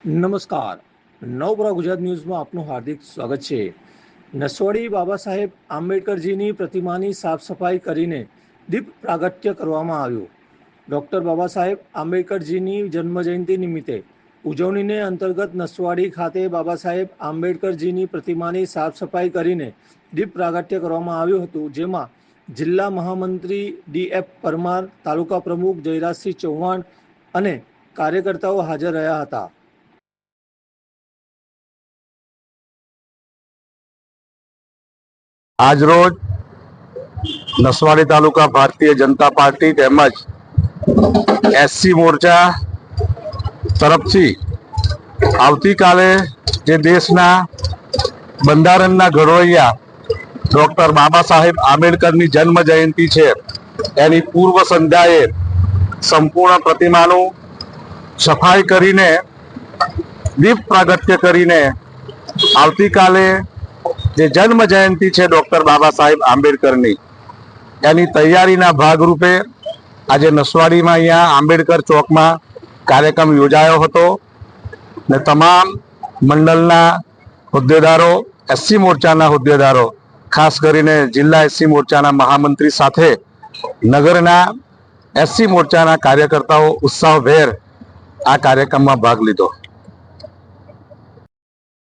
નમસ્કાર, નવપ્રભા ગુજરાત ન્યૂઝમાં આપનું હાર્દિક સ્વાગત છે। નસવાડી બાબા સાહેબ આંબેડકરજીની પ્રતિમાની સાફ સફાઈ કરીને દીપ પ્રાગટ્ય કરવામાં આવ્યું। ડૉક્ટર બાબા સાહેબ આંબેડકરજીની જન્મજયંતિ નિમિત્તે ઉજવણીને અંતર્ગત નસવાડી ખાતે બાબા સાહેબ આંબેડકરજીની પ્રતિમાની સાફ સફાઈ કરીને દીપ પ્રાગટ્ય કરવામાં આવ્યું હતું, જેમાં જિલ્લા મહામંત્રી ડી.એફ. પરમાર, તાલુકા પ્રમુખ જયરાજસિંહ ચૌહાણ અને કાર્યકર્તાઓ હાજર રહ્યા હતા। આજરોજ નસવાડી તાલુકા ભારતીય જનતા પાર્ટી તેમજ એસસી મોરચા તરફથી આવતીકાલે જે દેશના બંધારણના ઘડવૈયા ડોક્ટર બાબા સાહેબ આંબેડકરની જન્મ જયંતિ છે, એની પૂર્વ સંધ્યાએ સંપૂર્ણ પ્રતિમાનું સફાઈ કરીને દીપ પ્રાગટ્ય કરીને આવતીકાલે જે જન્મ જયંતિ છે ડોક્ટર બાબા સાહેબ આંબેડકરની, એની તૈયારીના ભાગરૂપે આજે નસવાડીમાં અહીંયા આંબેડકર ચોકમાં કાર્યક્રમ યોજાયો હતો ને તમામ મંડળના હોદ્દેદારો, એસસી મોરચાના હોદ્દેદારો, ખાસ કરીને જિલ્લા એસસી મોરચાના મહામંત્રી સાથે નગરના એસસી મોરચાના કાર્યકર્તાઓ ઉત્સાહભેર આ કાર્યક્રમમાં ભાગ લીધો।